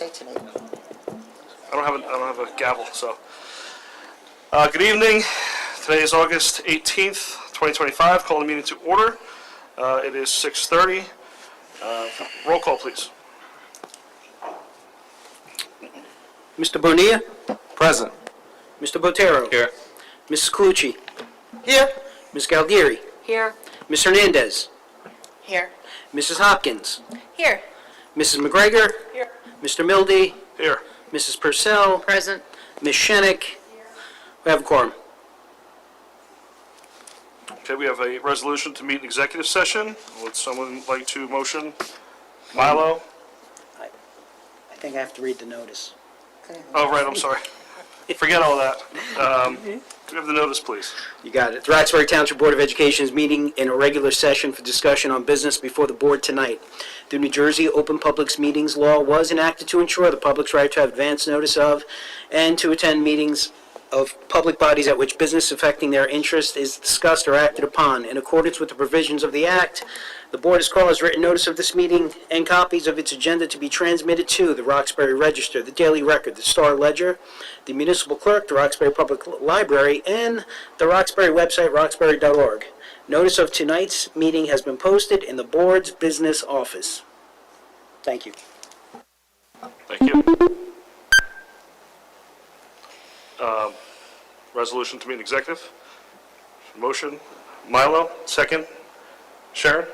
say tonight? I don't have a gavel, so. Good evening. Today is August 18th, 2025. Calling the meeting to order. It is 6:30. Roll call, please. Mr. Bonilla? Present. Mr. Botero? Here. Mrs. Colucci? Here. Ms. Galdieri? Here. Ms. Hernandez? Here. Mrs. Hopkins? Here. Mrs. McGregor? Here. Mr. Mildy? Here. Mrs. Purcell? Present. Ms. Shenik? We have a quorum. Okay, we have a resolution to meet executive session. Would someone like to motion? Milo? I think I have to read the notice. Oh, right, I'm sorry. Forget all that. Could we have the notice, please? You got it. The Roxbury Township Board of Education is meeting in a regular session for discussion on business before the board tonight. The New Jersey Open Public Meetings Law was enacted to ensure the public's right to have advance notice of and to attend meetings of public bodies at which business affecting their interest is discussed or acted upon. In accordance with the provisions of the Act, the board has called as written notice of this meeting and copies of its agenda to be transmitted to the Roxbury Register, the Daily Record, the Star Ledger, the Municipal Clerk, the Roxbury Public Library, and the Roxbury website, roxbury.org. Notice of tonight's meeting has been posted in the board's business office. Thank you. Thank you. Resolution to meet executive. Motion. Milo, second. Sharon?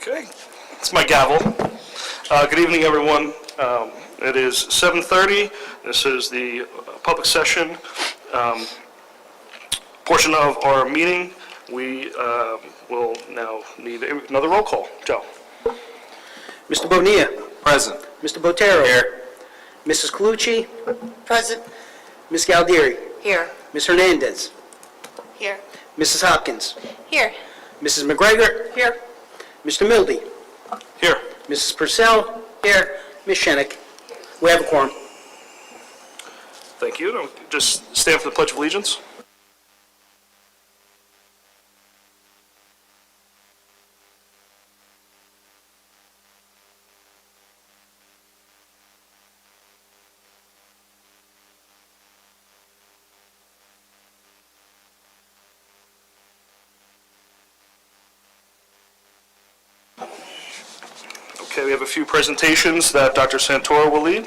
Okay, it's my gavel. Good evening, everyone. It is 7:30. This is the public session portion of our meeting. We will now need another roll call. Joe. Mr. Bonilla. Present. Mr. Botero. Here. Mrs. Colucci. Present. Ms. Galdieri. Here. Ms. Hernandez. Here. Mrs. Hopkins. Here. Mrs. McGregor. Here. Mr. Mildy. Here. Mrs. Purcell. Here. Ms. Shenick. We have a quorum. Thank you. Now, just stand for the Pledge of Allegiance. Okay, we have a few presentations that Dr. Santoro will lead.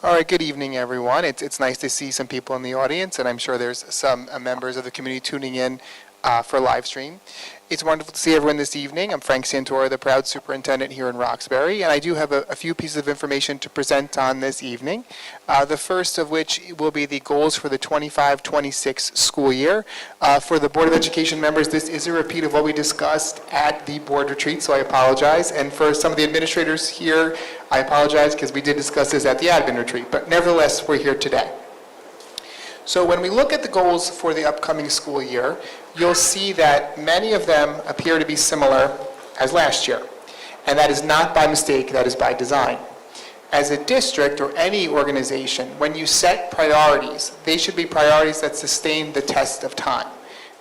All right, good evening, everyone. It's nice to see some people in the audience, and I'm sure there's some members of the community tuning in for live stream. It's wonderful to see everyone this evening. I'm Frank Santoro, the proud superintendent here in Roxbury, and I do have a few pieces of information to present on this evening. The first of which will be the goals for the 25-26 school year. For the Board of Education members, this is a repeat of what we discussed at the board retreat, so I apologize. And for some of the administrators here, I apologize because we did discuss this at the admin retreat, but nevertheless, we're here today. So when we look at the goals for the upcoming school year, you'll see that many of them appear to be similar as last year. And that is not by mistake, that is by design. As a district or any organization, when you set priorities, they should be priorities that sustain the test of time.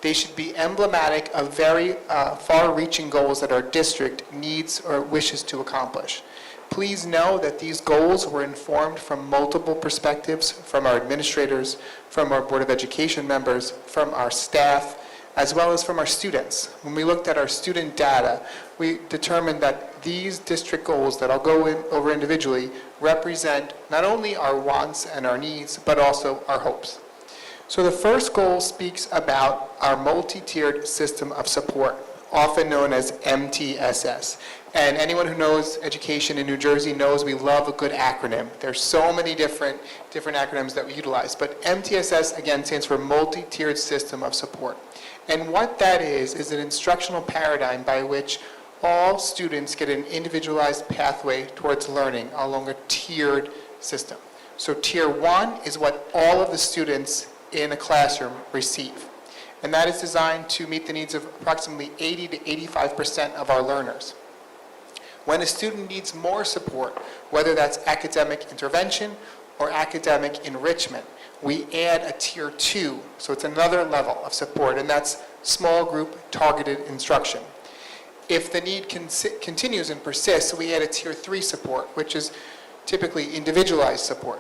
They should be emblematic of very far-reaching goals that our district needs or wishes to accomplish. Please know that these goals were informed from multiple perspectives, from our administrators, from our Board of Education members, from our staff, as well as from our students. When we looked at our student data, we determined that these district goals that I'll go over individually represent not only our wants and our needs, but also our hopes. So the first goal speaks about our multi-tiered system of support, often known as MTSS. And anyone who knows education in New Jersey knows we love a good acronym. There's so many different acronyms that we utilize. But MTSS, again, stands for Multi-Tiered System of Support. And what that is an instructional paradigm by which all students get an individualized pathway towards learning along a tiered system. So Tier 1 is what all of the students in a classroom receive. And that is designed to meet the needs of approximately 80 to 85% of our learners. When a student needs more support, whether that's academic intervention or academic enrichment, we add a Tier 2, so it's another level of support, and that's small group targeted instruction. If the need continues and persists, we add a Tier 3 support, which is typically individualized support.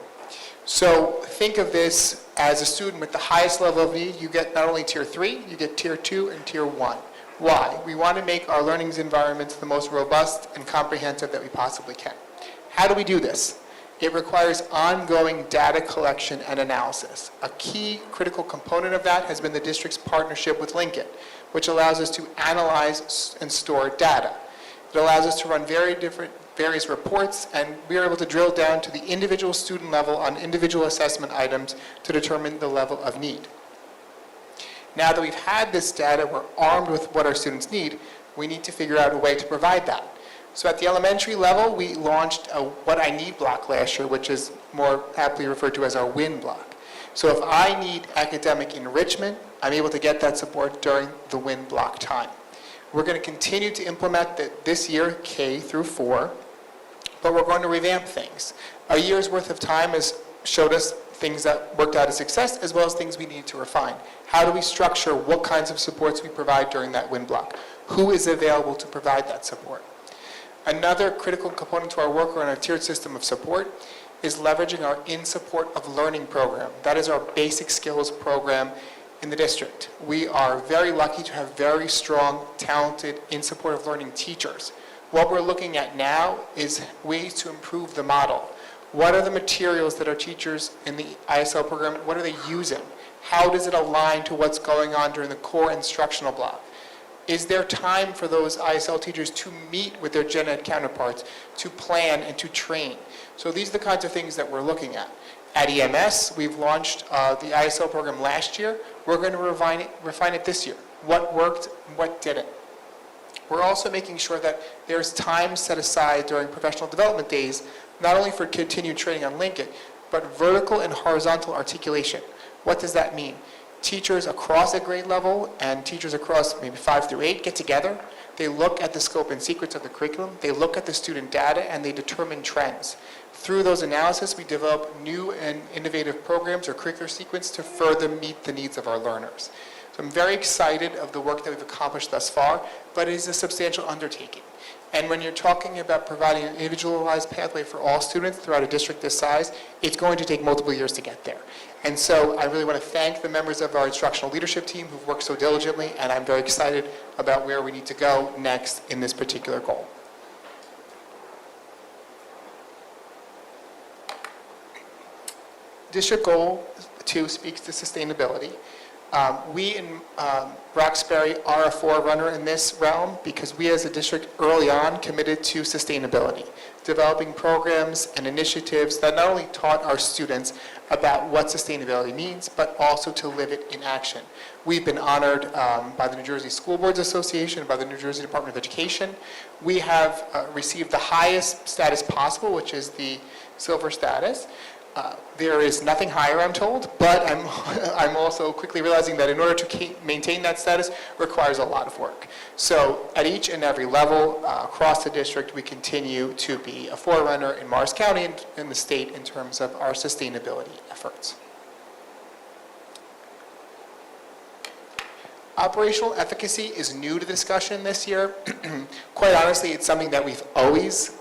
So think of this as a student with the highest level of need. You get not only Tier 3, you get Tier 2 and Tier 1. Why? We want to make our learning environments the most robust and comprehensive that we possibly can. How do we do this? It requires ongoing data collection and analysis. A key critical component of that has been the district's partnership with Lincoln, which allows us to analyze and store data. It allows us to run various reports, and we are able to drill down to the individual student level on individual assessment items to determine the level of need. Now that we've had this data, we're armed with what our students need, we need to figure out a way to provide that. So at the elementary level, we launched a What I Need block last year, which is more aptly referred to as our WIN block. So if I need academic enrichment, I'm able to get that support during the WIN block time. We're going to continue to implement this year, K through 4, but we're going to revamp things. A year's worth of time has showed us things that worked out as success, as well as things we need to refine. How do we structure what kinds of supports we provide during that WIN block? Who is available to provide that support? Another critical component to our work around our tiered system of support is leveraging our In Support of Learning program. That is our basic skills program in the district. We are very lucky to have very strong, talented In Support of Learning teachers. What we're looking at now is ways to improve the model. What are the materials that our teachers in the ISL program, what are they using? How does it align to what's going on during the core instructional block? Is there time for those ISL teachers to meet with their gen ed counterparts, to plan and to train? So these are the kinds of things that we're looking at. At EMS, we've launched the ISL program last year. We're going to refine it this year. What worked and what didn't. We're also making sure that there's time set aside during professional development days, not only for continued training on Lincoln, but vertical and horizontal articulation. What does that mean? Teachers across a grade level and teachers across maybe 5 through 8 get together. They look at the scope and secrets of the curriculum. They look at the student data and they determine trends. Through those analysis, we develop new and innovative programs or curricular sequence to further meet the needs of our learners. So I'm very excited of the work that we've accomplished thus far, but it is a substantial undertaking. And when you're talking about providing an individualized pathway for all students throughout a district this size, it's going to take multiple years to get there. And so I really want to thank the members of our instructional leadership team who've worked so diligently, and I'm very excited about where we need to go next in this particular goal. District Goal 2 speaks to sustainability. We in Roxbury are a forerunner in this realm because we as a district early on committed to sustainability, developing programs and initiatives that not only taught our students about what sustainability means, but also to live it in action. We've been honored by the New Jersey School Boards Association, by the New Jersey Department of Education. We have received the highest status possible, which is the silver status. There is nothing higher, I'm told, but I'm also quickly realizing that in order to maintain that status requires a lot of work. So at each and every level across the district, we continue to be a forerunner in Morris County and in the state in terms of our sustainability efforts. Operational efficacy is new to the discussion this year. Quite honestly, it's something that we've always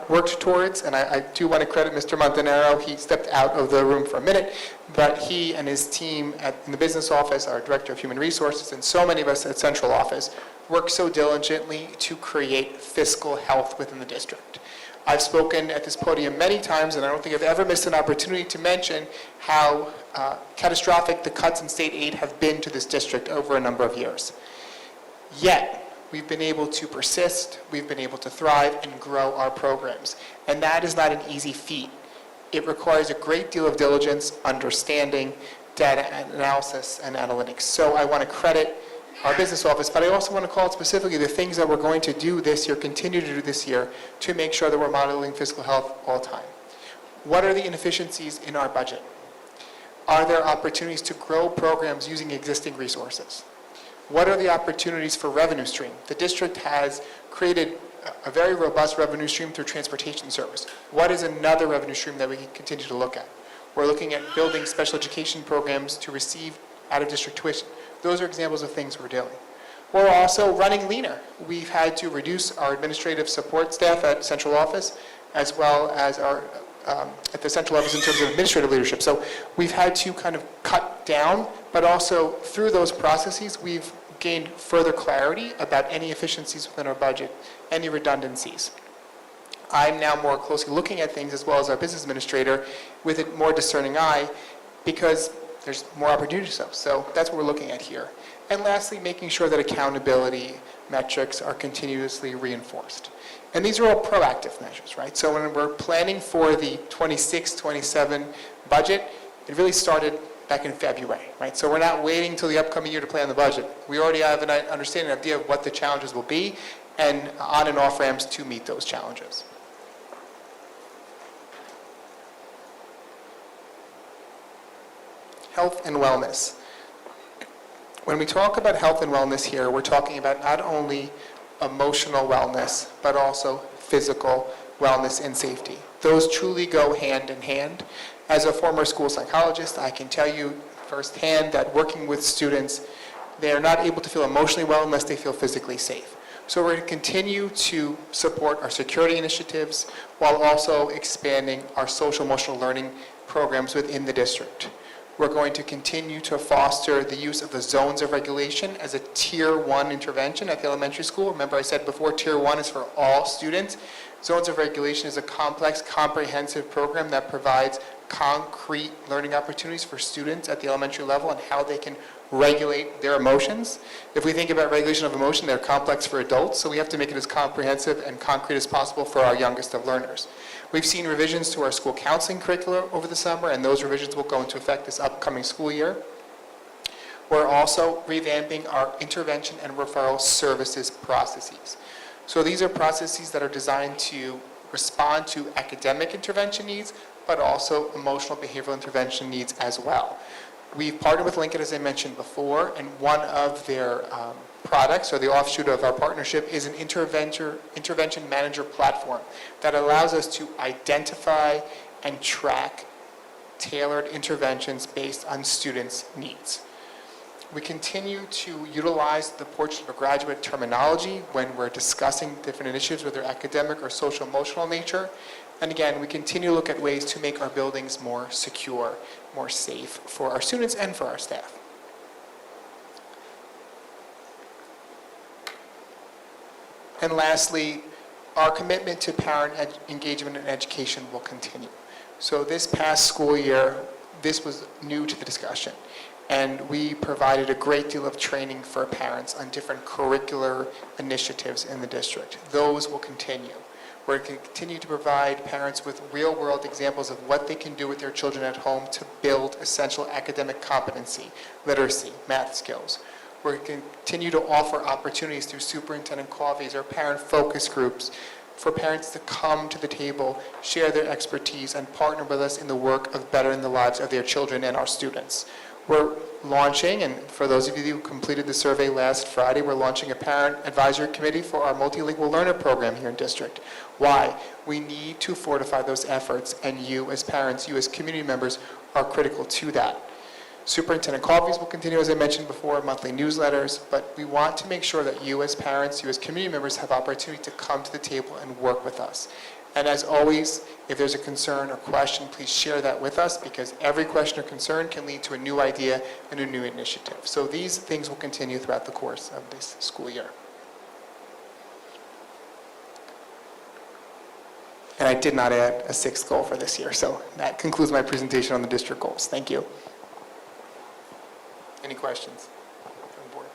worked towards, and I do want to credit Mr. Montanaro. He stepped out of the room for a minute, but he and his team in the business office, our Director of Human Resources, and so many of us at Central Office work so diligently to create fiscal health within the district. I've spoken at this podium many times, and I don't think I've ever missed an opportunity to mention how catastrophic the cuts in state aid have been to this district over a number of years. Yet, we've been able to persist, we've been able to thrive and grow our programs. And that is not an easy feat. It requires a great deal of diligence, understanding, data analysis, and analytics. So I want to credit our business office, but I also want to call it specifically the things that we're going to do this year, continue to do this year, to make sure that we're modeling fiscal health all the time. What are the inefficiencies in our budget? Are there opportunities to grow programs using existing resources? What are the opportunities for revenue stream? The district has created a very robust revenue stream through transportation service. What is another revenue stream that we can continue to look at? We're looking at building special education programs to receive out-of-district tuition. Those are examples of things we're doing. We're also running leaner. We've had to reduce our administrative support staff at central office, as well as our at the central office in terms of administrative leadership. So we've had to kind of cut down, but also through those processes, we've gained further clarity about any efficiencies within our budget, any redundancies. I'm now more closely looking at things, as well as our business administrator, with a more discerning eye, because there's more opportunity to do so. So that's what we're looking at here. And lastly, making sure that accountability metrics are continuously reinforced. And these are all proactive measures, right? So when we're planning for the 26-27 budget, it really started back in February, right? So we're not waiting until the upcoming year to plan the budget. We already have an understanding, an idea of what the challenges will be and on and off ramps to meet those challenges. Health and wellness. When we talk about health and wellness here, we're talking about not only emotional wellness, but also physical wellness and safety. Those truly go hand in hand. As a former school psychologist, I can tell you firsthand that working with students, they are not able to feel emotionally well unless they feel physically safe. So we're going to continue to support our security initiatives while also expanding our social emotional learning programs within the district. We're going to continue to foster the use of the zones of regulation as a Tier 1 intervention at the elementary school. Remember I said before, Tier 1 is for all students. Zones of regulation is a complex, comprehensive program that provides concrete learning opportunities for students at the elementary level and how they can regulate their emotions. If we think about regulation of emotion, they're complex for adults, so we have to make it as comprehensive and concrete as possible for our youngest of learners. We've seen revisions to our school counseling curricula over the summer, and those revisions will go into effect this upcoming school year. We're also revamping our intervention and referral services processes. So these are processes that are designed to respond to academic intervention needs, but also emotional behavioral intervention needs as well. We've partnered with Lincoln, as I mentioned before, and one of their products, or the offshoot of our partnership, is an intervention manager platform that allows us to identify and track tailored interventions based on students' needs. We continue to utilize the portrait of a graduate terminology when we're discussing different initiatives, whether academic or social emotional nature. And again, we continue to look at ways to make our buildings more secure, more safe for our students and for our staff. And lastly, our commitment to parent engagement and education will continue. So this past school year, this was new to the discussion. And we provided a great deal of training for parents on different curricular initiatives in the district. Those will continue. We're going to continue to provide parents with real-world examples of what they can do with their children at home to build essential academic competency, literacy, math skills. We're going to continue to offer opportunities through superintendent coffees or parent focus groups for parents to come to the table, share their expertise, and partner with us in the work of bettering the lives of their children and our students. We're launching, and for those of you who completed the survey last Friday, we're launching a parent advisory committee for our multilingual learner program here in district. Why? We need to fortify those efforts, and you as parents, you as community members are critical to that. Superintendent coffees will continue, as I mentioned before, monthly newsletters, but we want to make sure that you as parents, you as community members have opportunity to come to the table and work with us. And as always, if there's a concern or question, please share that with us, because every question or concern can lead to a new idea and a new initiative. So these things will continue throughout the course of this school year. And I did not add a sixth goal for this year, so that concludes my presentation on the district goals. Thank you. Any questions from the board?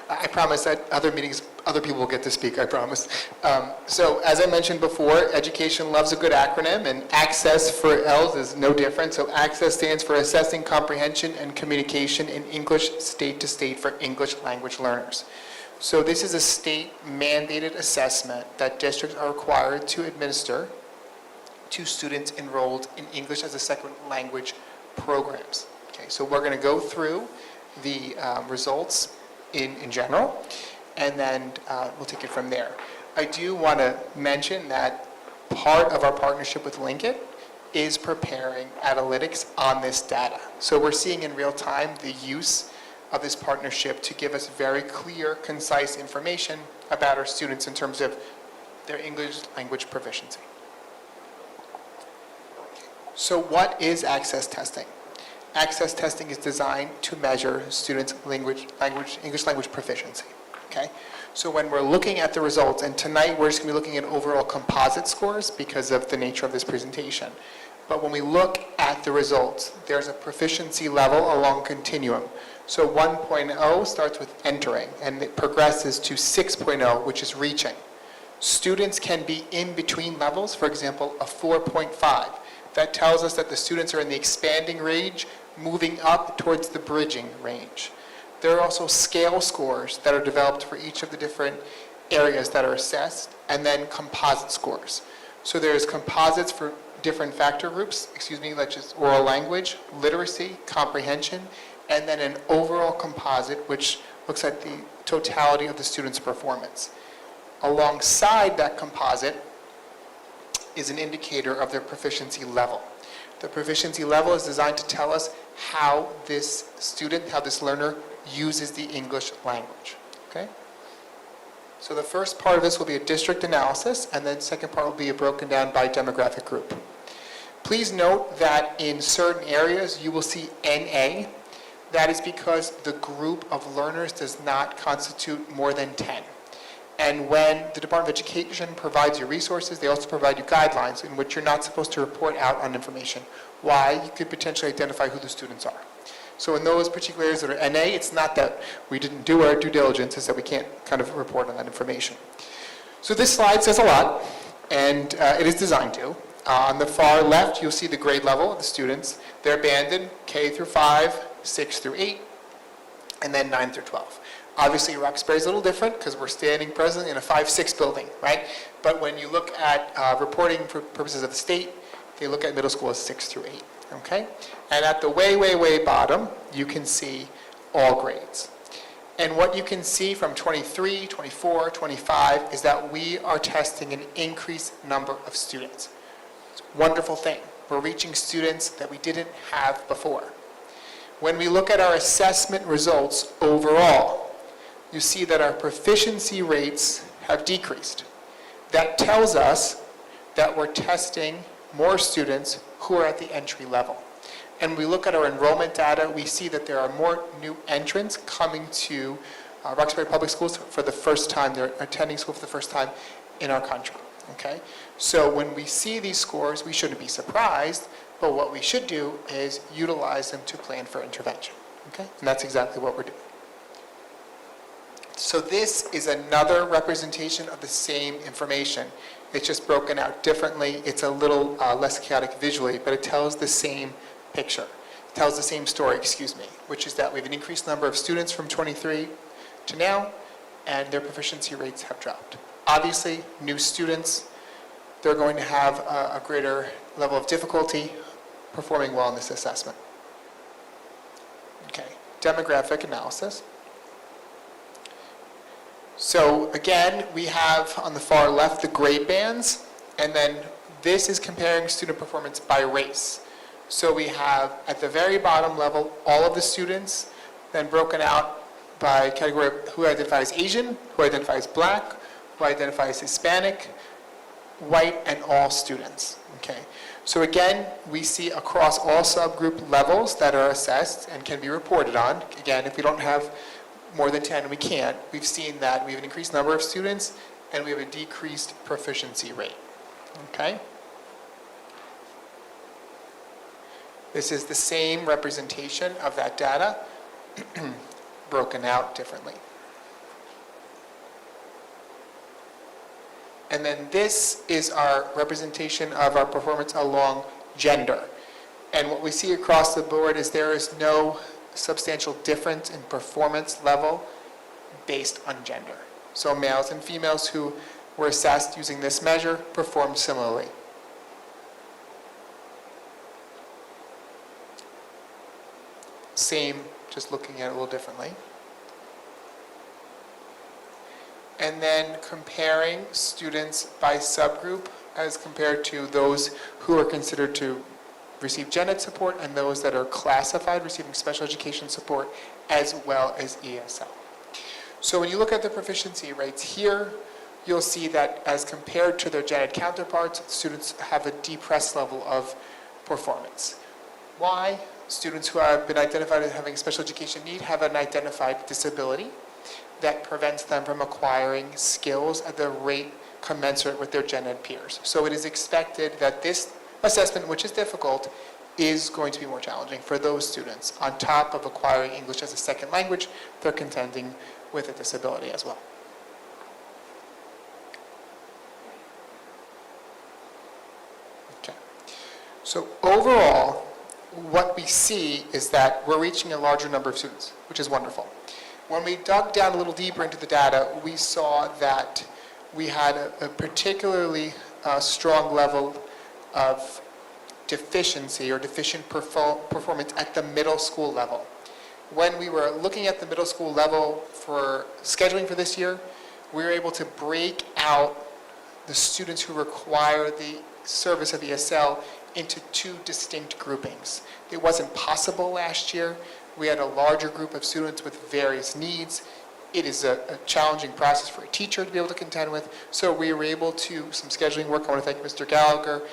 I promise that other meetings, other people will get to speak, I promise. So as I mentioned before, education loves a good acronym, and ACCESS for L's is no different. So ACCESS stands for Assessing Comprehension and Communication in English State to State for English Language Learners. So this is a state-mandated assessment that districts are required to administer to students enrolled in English as a second language programs. Okay, so we're going to go through the results in general, and then we'll take it from there. I do want to mention that part of our partnership with Lincoln is preparing analytics on this data. So we're seeing in real time the use of this partnership to give us very clear, concise information about our students in terms of their English language proficiency. So what is access testing? Access testing is designed to measure students' English language proficiency. Okay? So when we're looking at the results, and tonight we're just going to be looking at overall composite scores because of the nature of this presentation. But when we look at the results, there's a proficiency level along continuum. So 1.0 starts with entering, and it progresses to 6.0, which is reaching. Students can be in between levels, for example, a 4.5. That tells us that the students are in the expanding range, moving up towards the bridging range. There are also scale scores that are developed for each of the different areas that are assessed, and then composite scores. So there's composites for different factor groups, like just oral language, literacy, comprehension, and then an overall composite, which looks at the totality of the student's performance. Alongside that composite is an indicator of their proficiency level. The proficiency level is designed to tell us how this student, how this learner uses the English language, okay? So the first part of this will be a district analysis, and then the second part will be broken down by demographic group. Please note that in certain areas you will see NA. That is because the group of learners does not constitute more than 10. And when the Department of Education provides you resources, they also provide you guidelines in which you're not supposed to report out on information. Why? You could potentially identify who the students are. So in those particular areas that are NA, it's not that we didn't do our due diligence, it's that we can't kind of report on that information. So this slide says a lot, and it is designed to. On the far left, you'll see the grade level of the students. They're banded K through 5, 6 through 8, and then 9 through 12. Obviously, Roxbury is a little different because we're standing presently in a 5-6 building, right? But when you look at reporting for purposes of the state, they look at middle school as 6 through 8, okay? And at the way bottom, you can see all grades. And what you can see from 23, 24, 25 is that we are testing an increased number of students. It's a wonderful thing. We're reaching students that we didn't have before. When we look at our assessment results overall, you see that our proficiency rates have decreased. That tells us that we're testing more students who are at the entry level. And when we look at our enrollment data, we see that there are more new entrants coming to Roxbury Public Schools for the first time. They're attending school for the first time in our country, okay? So when we see these scores, we shouldn't be surprised, but what we should do is utilize them to plan for intervention, okay? And that's exactly what we're doing. So this is another representation of the same information. It's just broken out differently. It's a little less chaotic visually, but it tells the same picture. It tells the same story, which is that we have an increased number of students from 23 to now, and their proficiency rates have dropped. Obviously, new students, they're going to have a greater level of difficulty performing well in this assessment. Okay, demographic analysis. So again, we have on the far left the grade bands, and then this is comparing student performance by race. So we have at the very bottom level all of the students, then broken out by category of who identifies Asian, who identifies Black, who identifies Hispanic, white, and all students. Okay. So again, we see across all subgroup levels that are assessed and can be reported on. Again, if we don't have more than 10, we can't. We've seen that we have an increased number of students and we have a decreased proficiency rate. Okay? This is the same representation of that data, broken out differently. And then this is our representation of our performance along gender. And what we see across the board is there is no substantial difference in performance level based on gender. So males and females who were assessed using this measure performed similarly. Same, just looking at it a little differently. And then comparing students by subgroup as compared to those who are considered to receive gen ed support and those that are classified receiving special education support as well as ESL. So when you look at the proficiency rates here, you'll see that as compared to their gen ed counterparts, students have a depressed level of performance. Why? Students who have been identified as having special education need have an identified disability. that prevents them from acquiring skills at the rate commensurate with their gen ed peers. So it is expected that this assessment, which is difficult, is going to be more challenging for those students. On top of acquiring English as a second language, they're contending with a disability as well. Okay. So overall, what we see is that we're reaching a larger number of students, which is wonderful. When we dug down a little deeper into the data, we saw that we had a particularly strong level of deficiency or deficient performance at the middle school level. When we were looking at the middle school level for scheduling for this year, we were able to break out the students who require the service of ESL into two distinct groupings. It wasn't possible last year. We had a larger group of students with various needs. It is a challenging process for a teacher to be able to contend with, so we were able to, some scheduling work. I want to thank Mr. Gallagher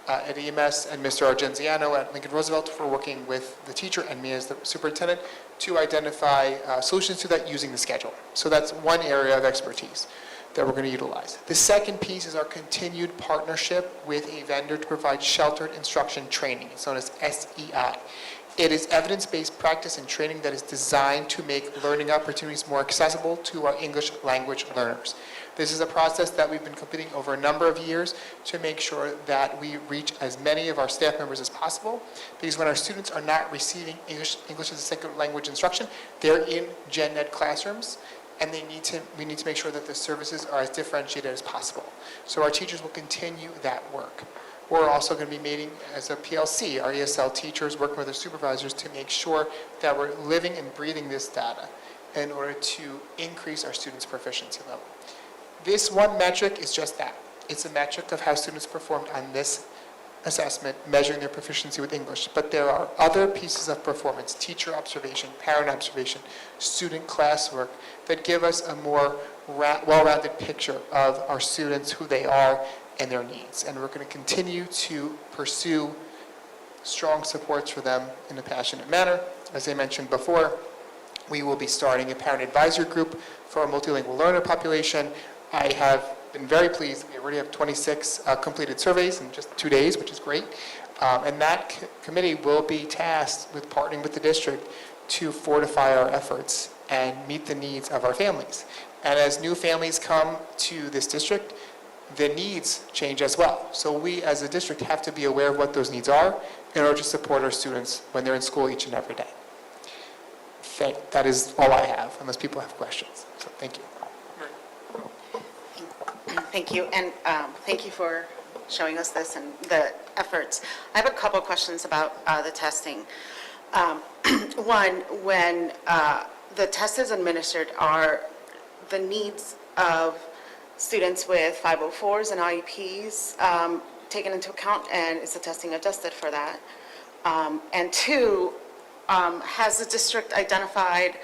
at EMS and Mr. Argenziano at Lincoln Roosevelt for working with the teacher and me as the superintendent to identify solutions to that using the schedule. So that's one area of expertise that we're going to utilize. The second piece is our continued partnership with a vendor to provide sheltered instruction training. It's known as SEI. It is evidence-based practice and training that is designed to make learning opportunities more accessible to our English language learners. This is a process that we've been completing over a number of years to make sure that we reach as many of our staff members as possible, because when our students are not receiving English as a second language instruction, they're in gen ed classrooms, and we need to make sure that the services are as differentiated as possible. So our teachers will continue that work. We're also going to be meeting as a PLC, our ESL teachers, working with their supervisors to make sure that we're living and breathing this data in order to increase our students' proficiency level. This one metric is just that. It's a metric of how students performed on this assessment, measuring their proficiency with English. But there are other pieces of performance, teacher observation, parent observation, student classwork, that give us a more well-rounded picture of our students, who they are, and their needs. And we're going to continue to pursue strong supports for them in a passionate manner. As I mentioned before, we will be starting a parent advisory group for our multilingual learner population. I have been very pleased. We already have 26 completed surveys in just 2 days, which is great. And that committee will be tasked with partnering with the district to fortify our efforts and meet the needs of our families. And as new families come to this district, the needs change as well. So we as a district have to be aware of what those needs are in order to support our students when they're in school each and every day. That is all I have, unless people have questions. So thank you. Thank you, and thank you for showing us this and the efforts. I have a couple questions about the testing. One, when the test is administered, are the needs of students with 504s and IEPs taken into account, and is the testing adjusted for that? And two, has the district identified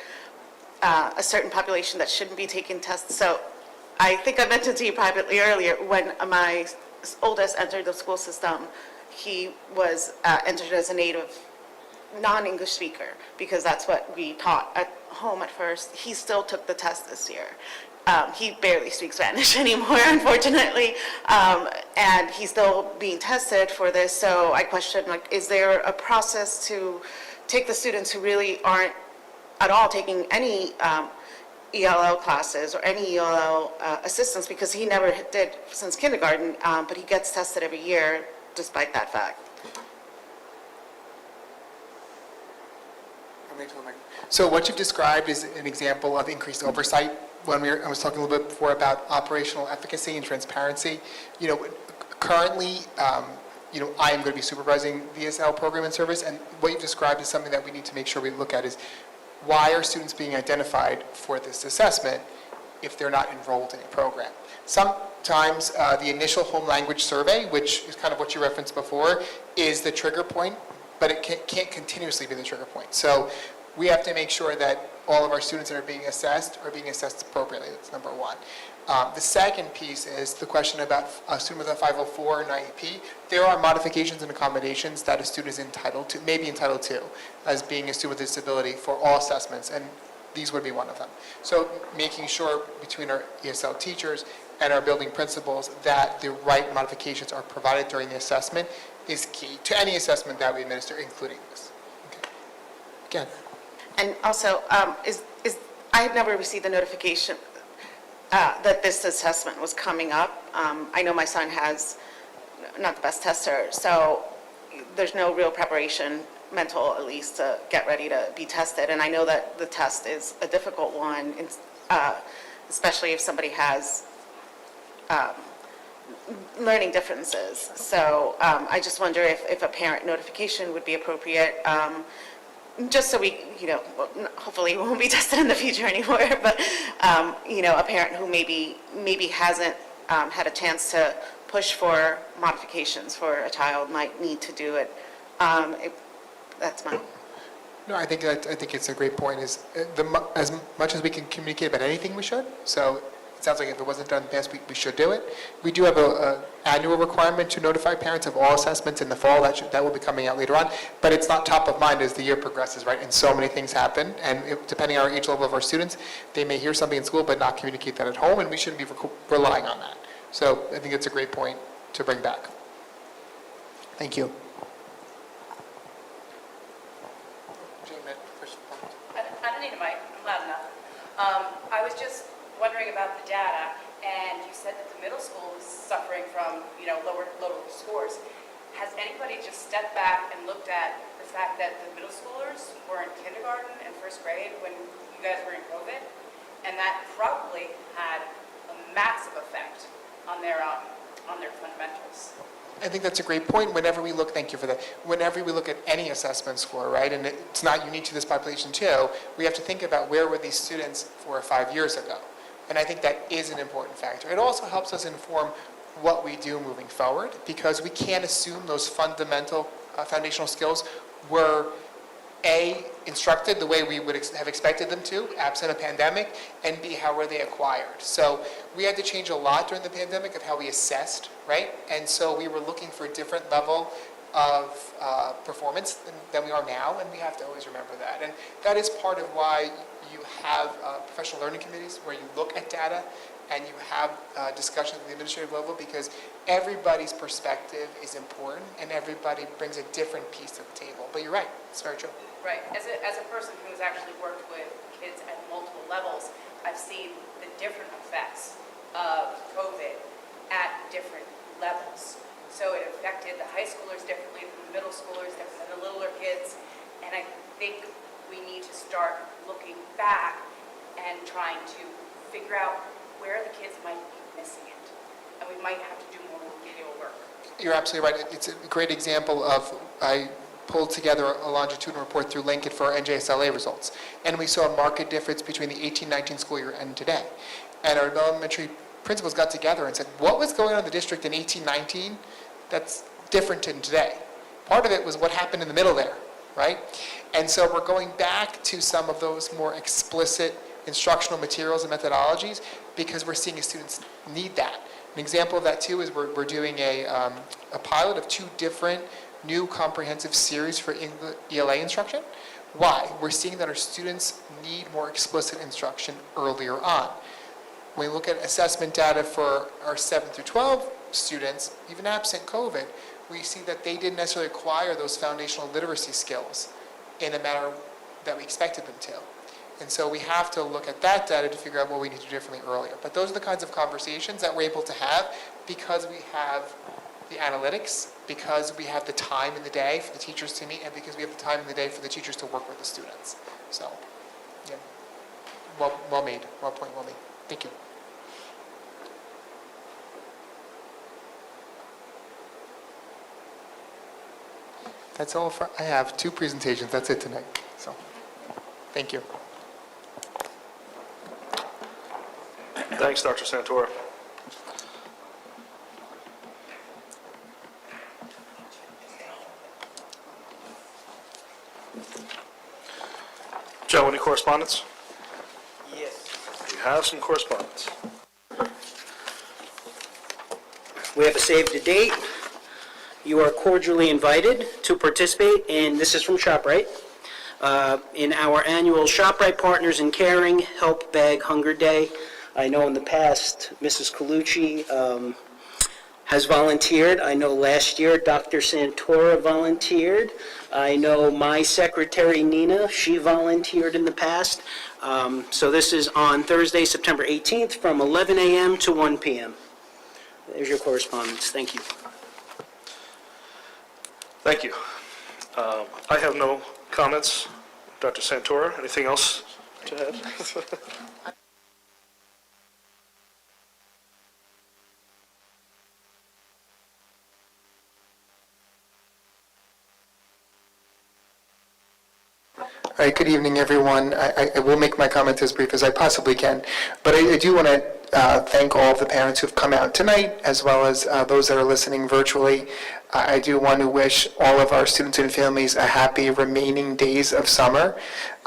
a certain population that shouldn't be taking tests? So I think I mentioned to you privately earlier, when my oldest entered the school system, he was entered as a native non-English speaker, because that's what we taught at home at first. He still took the test this year. He barely speaks Spanish anymore, unfortunately, and he's still being tested for this. So I question, like, is there a process to take the students who really aren't at all taking any ELL classes or any ELL assistance, because he never did since kindergarten, but he gets tested every year despite that fact? So what you've described is an example of increased oversight. I was talking a little bit before about operational efficacy and transparency. Currently, I am going to be supervising the ESL program and service, and what you've described is something that we need to make sure we look at is, why are students being identified for this assessment if they're not enrolled in a program? Sometimes the initial home language survey, which is kind of what you referenced before, is the trigger point, but it can't continuously be the trigger point. So we have to make sure that all of our students that are being assessed appropriately. That's number one. The second piece is the question about a student with a 504 and IEP. There are modifications and accommodations that a student is may be entitled to as being a student with disability for all assessments. And these would be one of them. So making sure between our ESL teachers and our building principals that the right modifications are provided during the assessment is key to any assessment that we administer, including this. Okay. Again, And also, I had never received the notification that this assessment was coming up. I know my son has not the best tester, so there's no real preparation, mental at least, to get ready to be tested. And I know that the test is a difficult one, especially if somebody has learning differences. So I just wonder if a parent notification would be appropriate, just so we, well, hopefully we won't be tested in the future anymore, but, a parent who maybe hasn't had a chance to push for modifications for a child might need to do it. That's my... no, I think it's a great point. Is as much as we can communicate about anything, we should. So it sounds like if it wasn't done in the past, we should do it. We do have an annual requirement to notify parents of all assessments in the fall. That will be coming out later on. But it's not top of mind as the year progresses, right? And so many things happen. And depending on our age level of our students, they may hear something in school but not communicate that at home, and we shouldn't be relying on that. So I think it's a great point to bring back. Thank you. I don't need a mic, I'm loud enough. I was just wondering about the data, and you said that the middle school was suffering from, lower scores. Has anybody just stepped back and looked at the fact that the middle schoolers were in kindergarten and first grade when you guys were in COVID? And that probably had a massive effect on their fundamentals. I think that's a great point. Thank you for that. Whenever we look at any assessment score, right, and it's not unique to this population too, we have to think about where were these students 4 or 5 years ago. And I think that is an important factor. It also helps us inform what we do moving forward, because we can't assume those fundamental foundational skills were A, instructed the way we would have expected them to, absent a pandemic, and B, how were they acquired. So we had to change a lot during the pandemic of how we assessed, right? And so we were looking for a different level of performance than we are now, and we have to always remember that. And that is part of why you have professional learning committees where you look at data and you have discussions at the administrative level, because everybody's perspective is important and everybody brings a different piece to the table. But you're right, it's very true. Right. As a person who has actually worked with kids at multiple levels, I've seen the different effects of COVID at different levels. So it affected the high schoolers differently than the middle schoolers, differently than the littler kids. And I think we need to start looking back and trying to figure out where the kids might be missing it. And we might have to do more remedial work. You're absolutely right. It's a great example of, I pulled together a longitudinal report through Linkit for our NJSLA results. And we saw a marked difference between the 18-19 school year and today. And our elementary principals got together and said, what was going on in the district in 18-19 that's different than today? Part of it was what happened in the middle there, right? And so we're going back to some of those more explicit instructional materials and methodologies, because we're seeing students need that. An example of that too is we're doing a pilot of 2 different new comprehensive series for ELA instruction. Why? We're seeing that our students need more explicit instruction earlier on. When we look at assessment data for our 7 through 12 students, even absent COVID, we see that they didn't necessarily acquire those foundational literacy skills in a manner that we expected them to. And so we have to look at that data to figure out what we need to do differently earlier. But those are the kinds of conversations that we're able to have because we have the analytics, because we have the time in the day for the teachers to meet, and because we have the time in the day for the teachers to work with the students. So, yeah, well made, well made. Thank you. That's all for, I have 2 presentations, that's it tonight. So, thank you. Thanks, Dr. Santora. Joe, any correspondence? Yes. We have some correspondence. We have a save the date. You are cordially invited to participate, and this is from ShopRite. In our annual ShopRite Partners in Caring Help Bag Hunger Day, I know in the past, Mrs. Colucci has volunteered. I know last year Dr. Santora volunteered. I know my secretary, Nina, she volunteered in the past. So this is on Thursday, September 18th, from 11 a.m. to 1 p.m. There's your correspondence. Thank you. Thank you. I have no comments. Dr. Santora, anything else to add? All right, good evening, everyone. I will make my comments as brief as I possibly can, but I do want to thank all of the parents who've come out tonight, as well as those that are listening virtually. I do want to wish all of our students and families a happy remaining days of summer.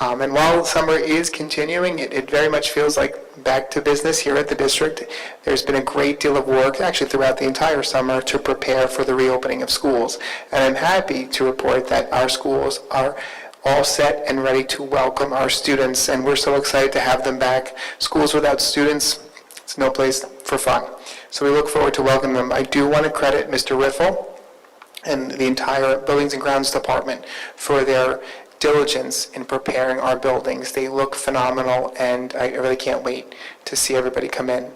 And while summer is continuing, it very much feels like back to business here at the district. There's been a great deal of work, actually throughout the entire summer, to prepare for the reopening of schools. And I'm happy to report that our schools are all set and ready to welcome our students, and we're so excited to have them back. Schools without students, it's no place for fun. So we look forward to welcoming them. I do want to credit Mr. Riffle and the entire Buildings and Grounds Department for their diligence in preparing our buildings. They look phenomenal, and I really can't wait to see everybody come in.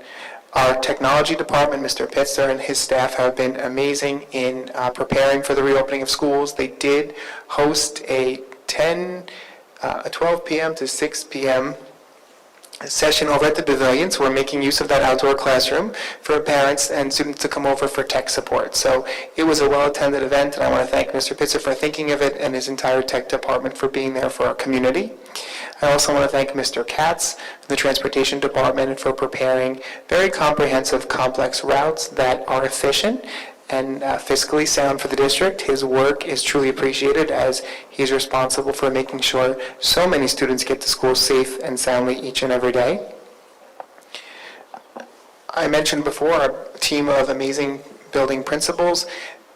Our technology department, Mr. Pitzer and his staff, have been amazing in preparing for the reopening of schools. They did host a 12 p.m. to 6 p.m. session over at the pavilion, so we're making use of that outdoor classroom for parents and students to come over for tech support. So it was a well-attended event, and I want to thank Mr. Pitzer for thinking of it and his entire tech department for being there for our community. I also want to thank Mr. Katz from the Transportation Department for preparing very comprehensive, complex routes that are efficient and fiscally sound for the district. His work is truly appreciated, as he's responsible for making sure so many students get to school safe and soundly each and every day. I mentioned before our team of amazing building principals.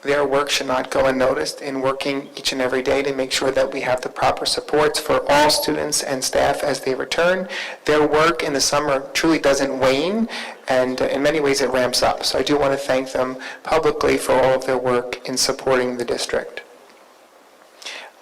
Their work should not go unnoticed in working each and every day to make sure that we have the proper supports for all students and staff as they return. Their work in the summer truly doesn't wane, and in many ways it ramps up. So I do want to thank them publicly for all of their work in supporting the district.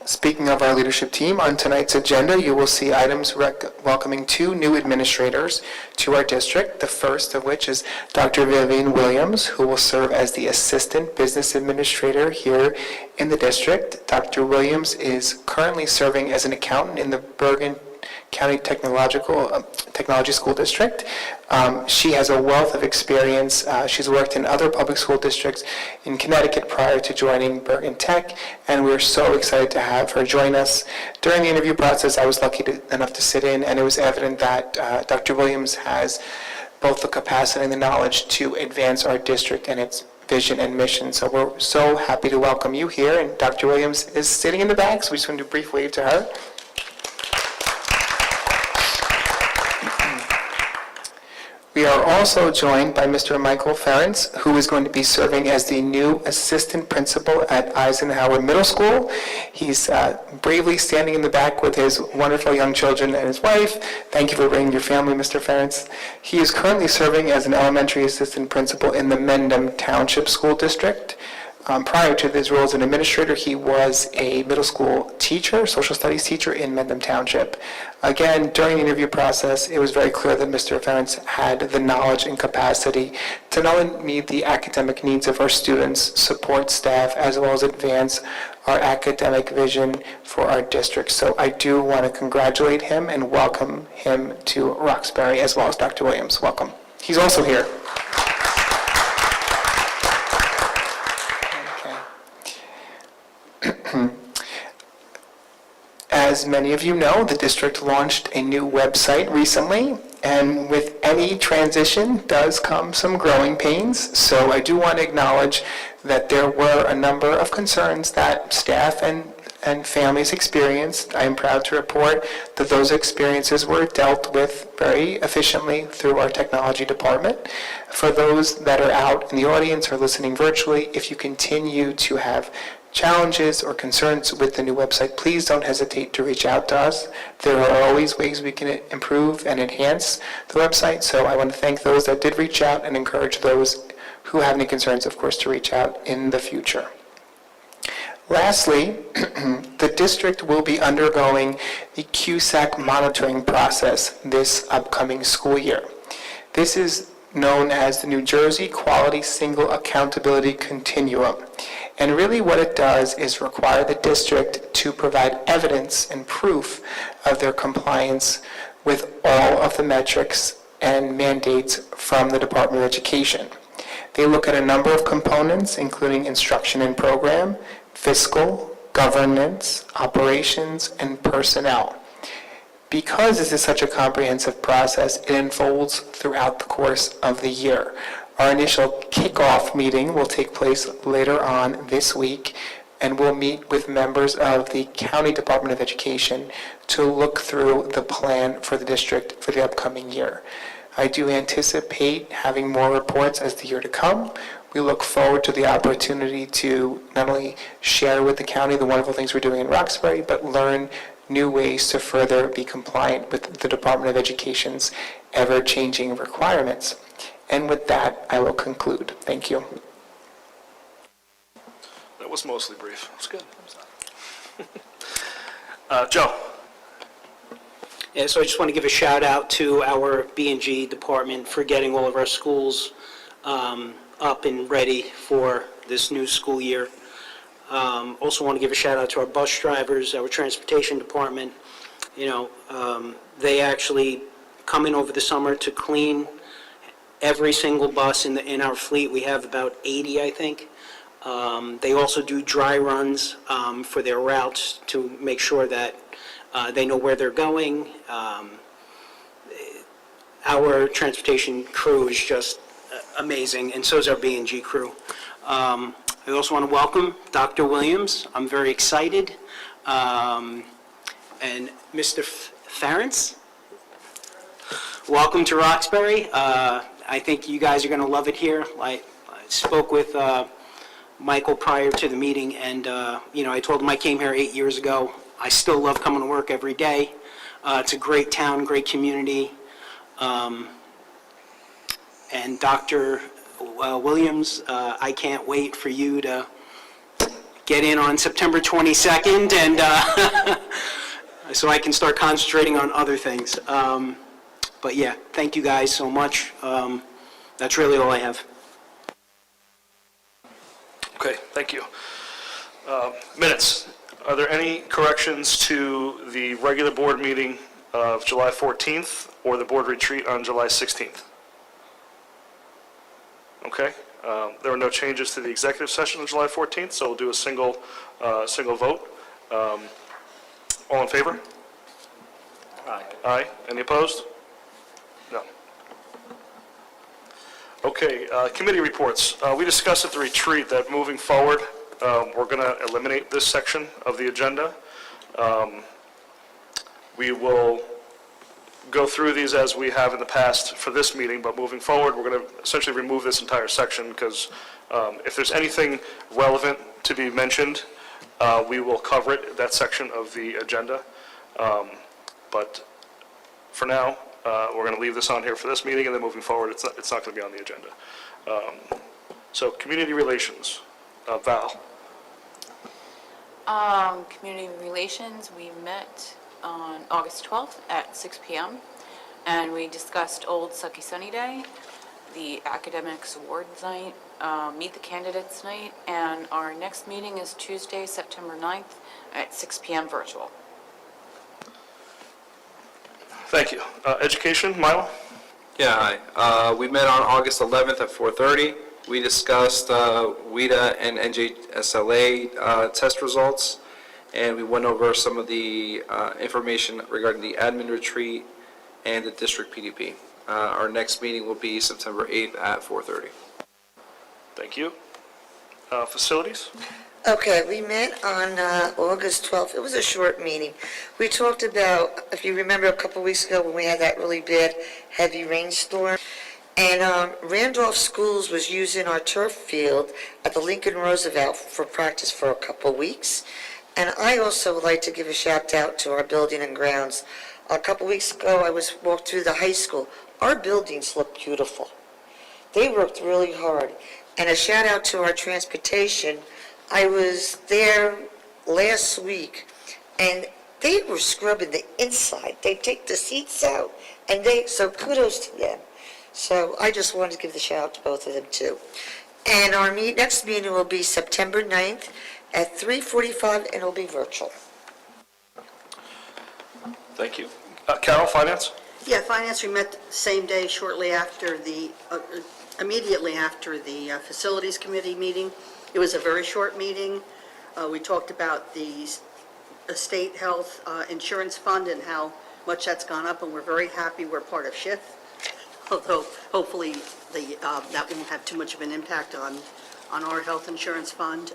Speaking of our leadership team, on tonight's agenda, you will see items welcoming 2 new administrators to our district, the first of which is Dr. Vivian Williams, who will serve as the Assistant Business Administrator here in the district. Dr. Williams is currently serving as an accountant in the Bergen County Technology School District. She has a wealth of experience. She's worked in other public school districts in Connecticut prior to joining Bergen Tech, and we're so excited to have her join us. During the interview process, I was lucky enough to sit in, and it was evident that Dr. Williams has both the capacity and the knowledge to advance our district and its vision and mission. So we're so happy to welcome you here, and Dr. Williams is sitting in the back, so we just want to do a brief wave to her. We are also joined by Mr. Michael Ferentz, who is going to be serving as the new assistant principal at Eisenhower Middle School. He's bravely standing in the back with his wonderful young children and his wife. Thank you for bringing your family, Mr. Ferentz. He is currently serving as an elementary assistant principal in the Mendham Township School District. Prior to his role as an administrator, he was a middle school teacher, social studies teacher in Mendham Township. Again, during the interview process, it was very clear that Mr. Ferentz had the knowledge and capacity to not only meet the academic needs of our students, support staff, as well as advance our academic vision for our district. So I do want to congratulate him and welcome him to Roxbury, as well as Dr. Williams. Welcome. He's also here. As many of you know, the district launched a new website recently, and with any transition does come some growing pains. So I do want to acknowledge that there were a number of concerns that staff and families experienced. I am proud to report that those experiences were dealt with very efficiently through our technology department. For those that are out in the audience or listening virtually, if you continue to have challenges or concerns with the new website, please don't hesitate to reach out to us. There are always ways we can improve and enhance the website, so I want to thank those that did reach out and encourage those who have any concerns, of course, to reach out in the future. Lastly, the district will be undergoing the QSAC monitoring process this upcoming school year. This is known as the New Jersey Quality Single Accountability Continuum. And really what it does is require the district to provide evidence and proof of their compliance with all of the metrics and mandates from the Department of Education. They look at a number of components, including instruction and program, fiscal, governance, operations, and personnel. Because this is such a comprehensive process, it unfolds throughout the course of the year. Our initial kickoff meeting will take place later on this week, and we'll meet with members of the County Department of Education to look through the plan for the district for the upcoming year. I do anticipate having more reports as the year to come. We look forward to the opportunity to not only share with the county the wonderful things we're doing in Roxbury, but learn new ways to further be compliant with the Department of Education's ever-changing requirements. And with that, I will conclude. Thank you. That was mostly brief. It's good. Joe? Yeah, so I just want to give a shout out to our B&G department for getting all of our schools up and ready for this new school year. Also want to give a shout out to our bus drivers, our transportation department. You know, they actually come in over the summer to clean every single bus in our fleet. We have about 80, I think. They also do dry runs for their routes to make sure that they know where they're going. Our transportation crew is just amazing, and so is our B&G crew. I also want to welcome Dr. Williams. I'm very excited. And Mr. Ference, welcome to Roxbury. I think you guys are going to love it here. I spoke with Michael prior to the meeting, and you know, I told him I came here 8 years ago. I still love coming to work every day. It's a great town, great community. And Dr. Williams, I can't wait for you to get in on September 22nd, and so I can start concentrating on other things. But yeah, thank you guys so much. That's really all I have. Okay, thank you. Minutes. Are there any corrections to the regular board meeting of July 14th or the board retreat on July 16th? Okay. There were no changes to the executive session on July 14th, so we'll do a single vote. All in favor? Aye. Aye. Any opposed? No. Okay, committee reports. We discussed at the retreat that moving forward, we're going to eliminate this section of the agenda. We will go through these as we have in the past for this meeting, but moving forward, we're going to essentially remove this entire section because if there's anything relevant to be mentioned, we will cover it, that section of the agenda. But for now, we're going to leave this on here for this meeting, and then moving forward, it's not going to be on the agenda. So community relations, Val. Community relations, we met on August 12th at 6 p.m. and we discussed Old Sucky Sunny Day, the academics awards night, meet the candidates night, and our next meeting is Tuesday, September 9th at 6 p.m. virtual. Thank you. Education, Milo? Yeah, hi. We met on August 11th at 4:30. We discussed WIDA and NJSLA test results, and we went over some of the information regarding the admin retreat and the district PDP. Our next meeting will be September 8th at 4:30. Thank you. Facilities? Okay, we met on August 12th. It was a short meeting. We talked about, if you remember a couple weeks ago when we had that really bad, heavy rainstorm, And Randolph Schools was using our turf field at the Lincoln Roosevelt for practice for a couple weeks. And I also would like to give a shout out to our building and grounds. A couple weeks ago, I walked through the high school. Our buildings look beautiful. They worked really hard. And a shout out to our transportation. I was there last week, and they were scrubbing the inside. They take the seats out, and so kudos to them. So I just wanted to give the shout out to both of them too. And our next meeting will be September 9th at 3:45, and it'll be virtual. Thank you. Carol, Finance? Yeah, Finance, we met the same day shortly after immediately after the Facilities Committee meeting. It was a very short meeting. We talked about the State Health Insurance Fund and how much that's gone up, and we're very happy we're part of SHIF, although hopefully that won't have too much of an impact on our health insurance fund.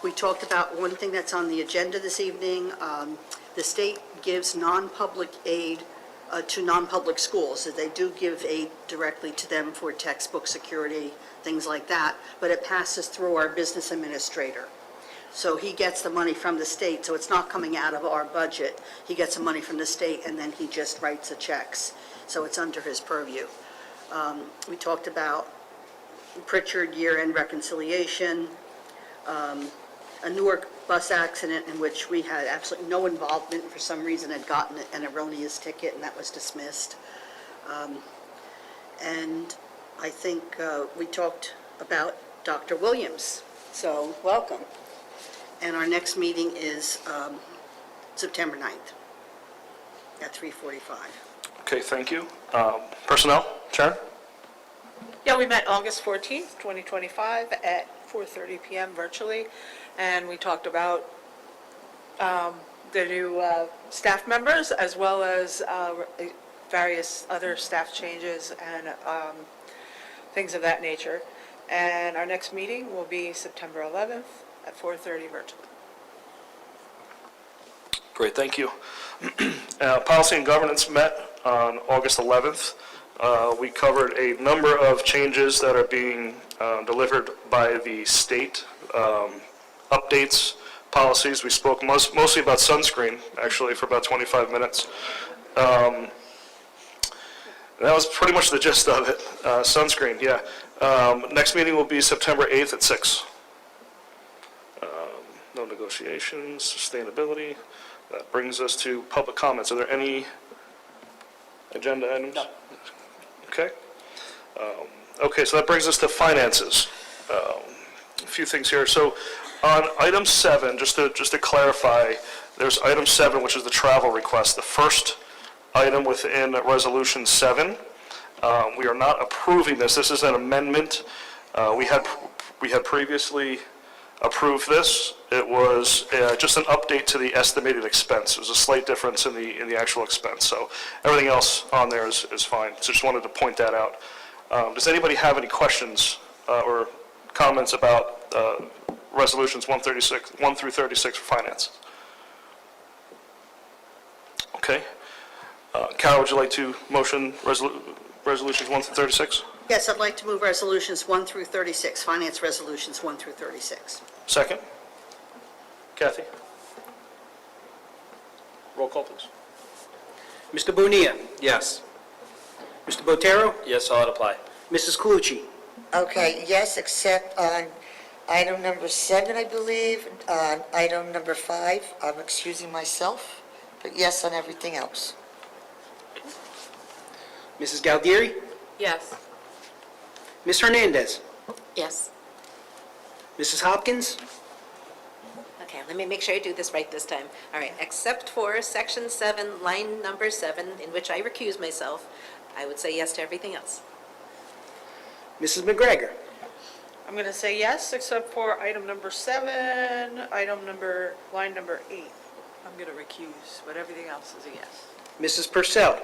We talked about one thing that's on the agenda this evening. The state gives non-public aid to non-public schools. So they do give aid directly to them for textbook security, things like that, but it passes through our business administrator. So he gets the money from the state, so it's not coming out of our budget. He gets the money from the state, and then he just writes the checks. So it's under his purview. We talked about Pritchard year-end reconciliation, a Newark bus accident in which we had absolutely no involvement, for some reason had gotten an erroneous ticket, and that was dismissed. And I think we talked about Dr. Williams, so welcome. And our next meeting is September 9th at 3:45. Okay, thank you. Personnel, Sharon? Yeah, we met August 14th, 2025 at 4:30 PM virtually, and we talked about the new staff members as well as various other staff changes and things of that nature. And our next meeting will be September 11th at 4:30 virtually. Great, thank you. Policy and Governance met on August 11th. We covered a number of changes that are being delivered by the state, updates, policies. We spoke mostly about sunscreen, actually, for about 25 minutes. That was pretty much the gist of it. Sunscreen, yeah. Next meeting will be September 8th at 6. No negotiations, sustainability. That brings us to public comments. Are there any agenda items? No. Okay. Okay, so that brings us to finances. A few things here. So on item 7, just to clarify, there's item 7, which is the travel request. The first item within Resolution 7. We are not approving this. This is an amendment. We had previously approved this. It was just an update to the estimated expense. There's a slight difference in the actual expense. So everything else on there is fine. So just wanted to point that out. Does anybody have any questions or comments about resolutions 1 through 36 for finance? Okay. Carol, would you like to motion resolutions 1 through 36? Yes, I'd like to move resolutions 1 through 36, finance resolutions 1 through 36. Second? Kathy? Roll call, please. Mr. Bonilla? Yes. Mr. Botero? Yes, all apply. Mrs. Colucci? Okay, yes, except on item number 7, I believe. On item number 5, I'm excusing myself, but yes on everything else. Mrs. Galdieri? Yes. Ms. Hernandez? Yes. Mrs. Hopkins? Okay, let me make sure I do this right this time. All right, except for section 7, line number 7, in which I recuse myself, I would say yes to everything else. Mrs. McGregor? I'm going to say yes, except for item number 7, line number 8. I'm going to recuse, but everything else is a yes. Mrs. Purcell?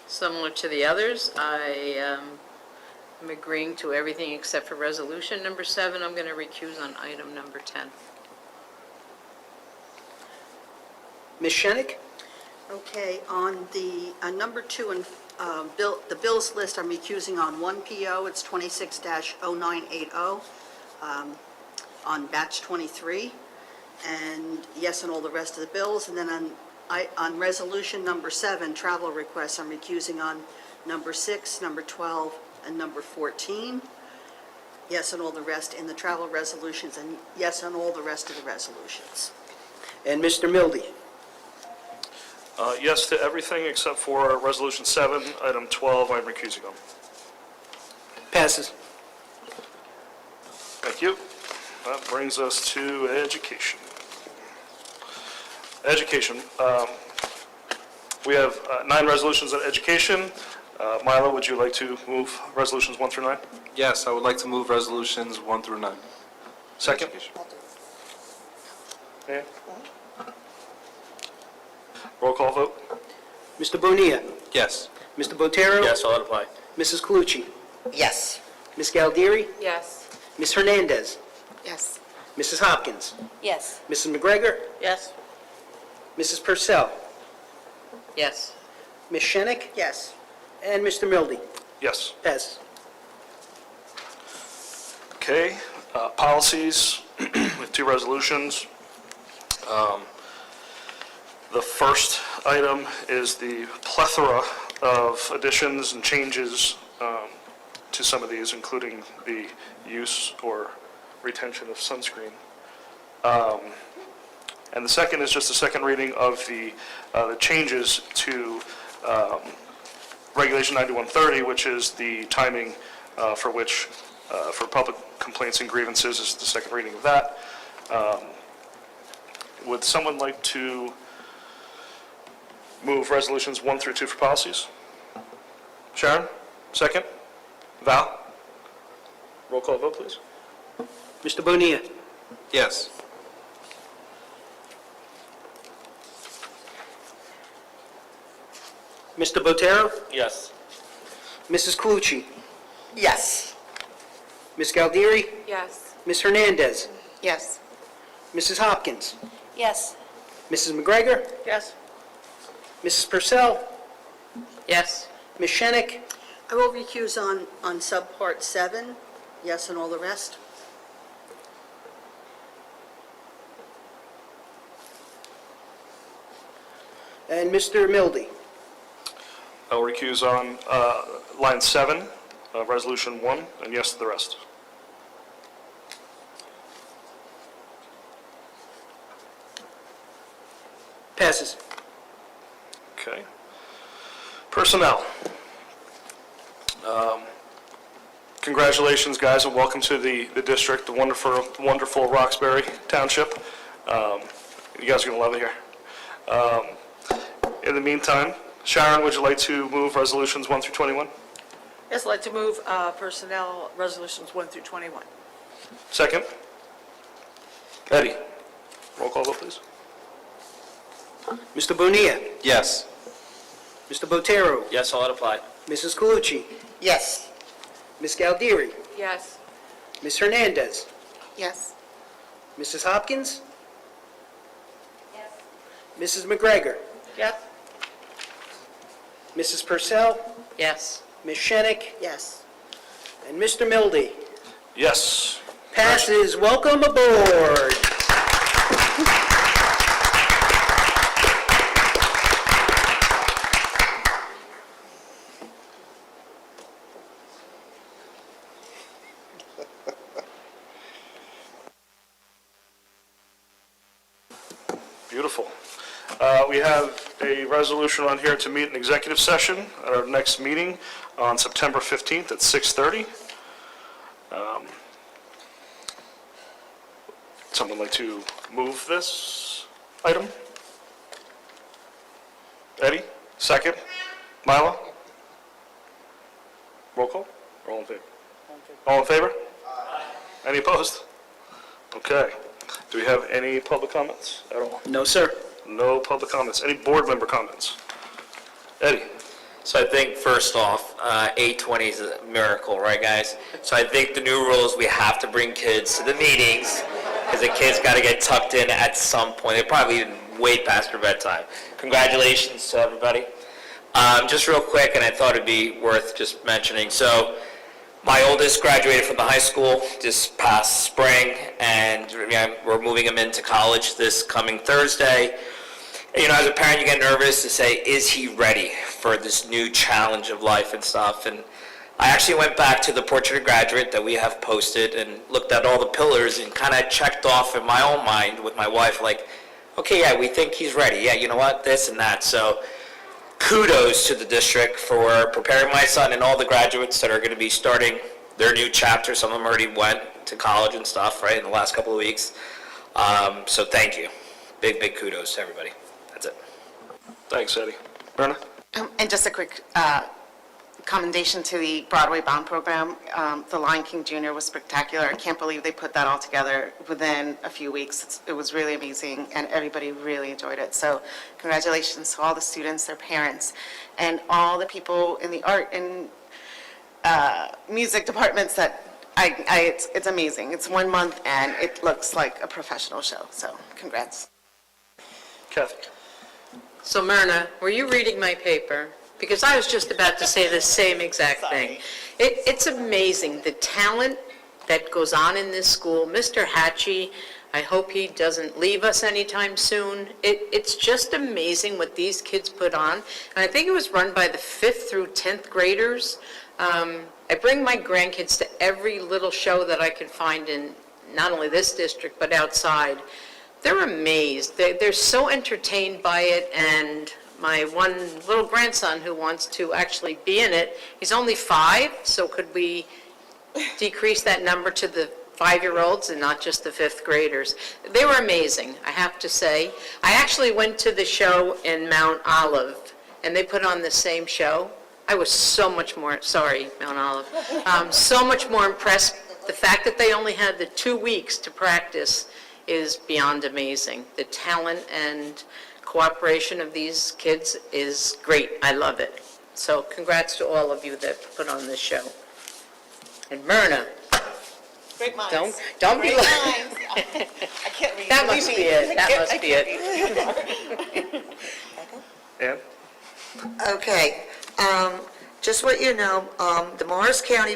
Similar to the others, I am agreeing to everything except for resolution number 7. I'm going to recuse on item number 10. Ms. Shenick? Okay, on the number 2 and The bills list, I'm recusing on one PO, it's 26-0980, on batch 23, and yes on all the rest of the bills. And then on resolution number 7, travel requests, I'm recusing on number 6, number 12, and number 14. Yes on all the rest in the travel resolutions, and yes on all the rest of the resolutions. And Mr. Mildy? Yes to everything except for Resolution 7, Item 12, I'm recusing on. Passes. Thank you. That brings us to education. Education. We have 9 resolutions on education. Milo, would you like to move resolutions 1 through 9? Yes, I would like to move resolutions 1 through 9. Second? Okay. Roll call vote? Mr. Bonilla? Yes. Mr. Botero? Yes, I'll apply. Mrs. Colucci? Yes. Ms. Galdieri? Yes. Ms. Hernandez? Yes. Mrs. Hopkins? Yes. Mrs. McGregor? Yes. Mrs. Purcell? Yes. Ms. Shenick? Yes. And Mr. Mildy? Yes. Passes. Okay, policies, with 2 resolutions. The first item is the plethora of additions and changes to some of these, including the use or retention of sunscreen. And the second is just a second reading of the changes to Regulation 9130, which is the timing for which, for public complaints and grievances, is the second reading of that. Would someone like to move resolutions 1 through 2 for policies? Sharon, second? Val? Roll call vote, please. Mr. Bonilla? Yes. Mr. Botero? Yes. Mrs. Colucci? Yes. Ms. Galdieri? Yes. Ms. Hernandez? Yes. Mrs. Hopkins? Yes. Mrs. McGregor? Yes. Mrs. Purcell? Yes. Ms. Shenick? I will recuse on subpart 7, yes on all the rest. And Mr. Mildy? I'll recuse on line 7, resolution 1, and yes to the rest. Passes. Okay. Personnel. Congratulations, guys, and welcome to the district, the wonderful Roxbury Township. You guys are going to love it here. In the meantime, Sharon, would you like to move resolutions 1 through 21? Yes, I'd like to move personnel resolutions 1 through 21. Second? Eddie? Roll call vote, please. Mr. Bonilla? Yes. Mr. Botero? Yes, I'll apply. Mrs. Colucci? Yes. Ms. Galdieri? Yes. Ms. Hernandez? Yes. Mrs. Hopkins? Yes. Mrs. McGregor? Yes. Mrs. Purcell? Yes. Ms. Shenick? Yes. And Mr. Mildy? Yes. Passes. Welcome aboard. Beautiful. We have a resolution on here to meet an executive session at our next meeting on September 15th at 6:30. Someone like to move this item? Eddie, second. Milo? Roll call? Or all in favor? All in favor? Any opposed? Okay. Do we have any public comments at all? No, sir. No public comments. Any board member comments? Eddie? So I think first off, 8:20 is a miracle, right, guys? So I think the new rule is we have to bring kids to the meetings because the kids got to get tucked in at some point. They're probably even way past their bedtime. Congratulations to everybody. Just real quick, and I thought it'd be worth just mentioning. So, my oldest graduated from the high school this past spring, and we're moving him into college this coming Thursday. As a parent, you get nervous to say, is he ready for this new challenge of life and stuff? And I actually went back to the Portrait of Graduate that we have posted and looked at all the pillars and kind of checked off in my own mind with my wife, like, okay, yeah, we think he's ready. Yeah, you know what, this and that. So kudos to the district for preparing my son and all the graduates that are going to be starting their new chapter. Some of them already went to college and stuff, right, in the last couple of weeks. So thank you. Big, big kudos to everybody. That's it. Thanks, Eddie. Myrna? And just a quick commendation to the Broadway Bound Program. The Lion King Jr. was spectacular. I can't believe they put that all together within a few weeks. It was really amazing, and everybody really enjoyed it. So congratulations to all the students, their parents, and all the people in the art and music departments that it's amazing. It's 1 month, and it looks like a professional show. So congrats. Kathy? So Myrna, were you reading my paper? Because I was just about to say the same exact thing. It's amazing, the talent that goes on in this school. Mr. Hatchie, I hope he doesn't leave us anytime soon. It's just amazing what these kids put on. And I think it was run by the 5th through 10th graders. I bring my grandkids to every little show that I can find in not only this district, but outside. They're amazed. They're so entertained by it, and my one little grandson who wants to actually be in it, he's only 5, so could we decrease that number to the 5-year-olds and not just the 5th graders? They were amazing, I have to say. I actually went to the show in Mount Olive, and they put on the same show. I was so much more, sorry, Mount Olive, so much more impressed. The fact that they only had the 2 weeks to practice is beyond amazing. The talent and cooperation of these kids is great. I love it. So congrats to all of you that put on this show. And Myrna, Great minds. don't be Great like... minds. I can't read. That Believe must me. be it. That I must be can't it. read. Ann? Okay, just what you know, the Morris County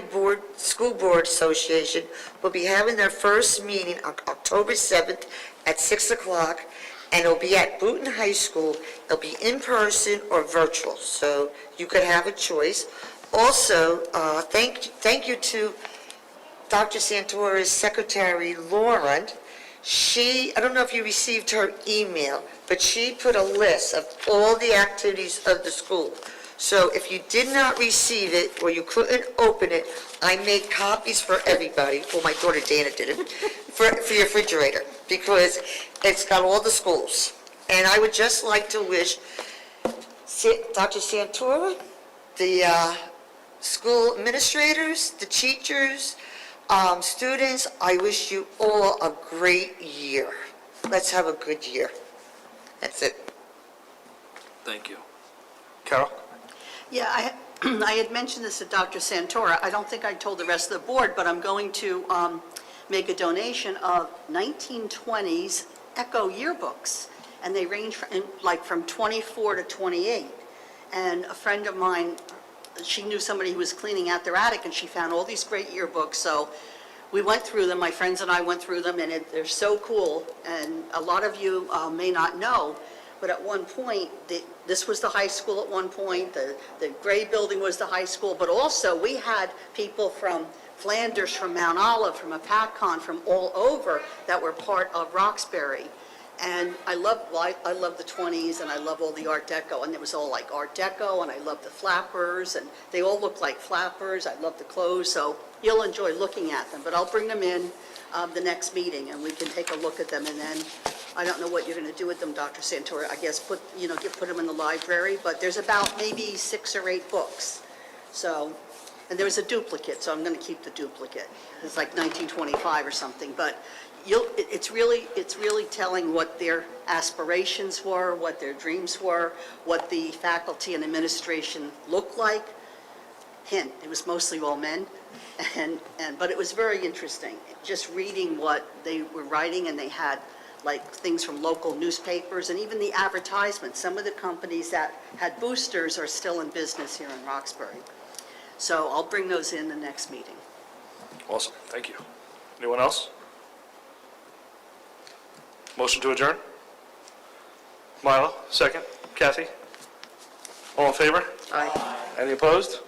School Board Association will be having their first meeting on October 7th at 6 o'clock, and it'll be at Booton High School. It'll be in person or virtual, so you could have a choice. Also, thank you to Dr. Santora's secretary, Lauren. I don't know if you received her email, but she put a list of all the activities of the school. So if you did not receive it, or you couldn't open it, I made copies for everybody. Well, my daughter Dana did it, for your refrigerator, because it's got all the schools. And I would just like to wish Dr. Santora, the school administrators, the teachers, students, I wish you all a great year. Let's have a good year. That's it. Thank you. Carol? Yeah, I had mentioned this to Dr. Santora. I don't think I told the rest of the board, but I'm going to make a donation of 1920s Echo yearbooks, and they range from 24 to 28. And a friend of mine, she knew somebody who was cleaning out their attic, and she found all these great yearbooks. So we went through them, my friends and I went through them, and they're so cool. And a lot of you may not know, but at one point, this was the high school at one point, the gray building was the high school, but also we had people from Flanders, from Mount Olive, from Apatcon, from all over that were part of Roxbury. And I love the 20s, and I love all the Art Deco, and it was all like Art Deco, and I love the flappers, and they all look like flappers. I love the clothes, so you'll enjoy looking at them. But I'll bring them in the next meeting, and we can take a look at them, and then I don't know what you're going to do with them, Dr. Santora. I guess put them in the library, but there's about maybe 6 or 8 books. So, and there was a duplicate, so I'm going to keep the duplicate. It's like 1925 or something, but it's really telling what their aspirations were, what their dreams were, what the faculty and administration looked like. Hint, it was mostly all men, but it was very interesting, just reading what they were writing, and they had like things from local newspapers and even the advertisements. Some of the companies that had boosters are still in business here in Roxbury. So I'll bring those in the next meeting. Awesome, thank you. Anyone else? Motion to adjourn? Milo, second. Kathy? All in favor? Aye. Any opposed?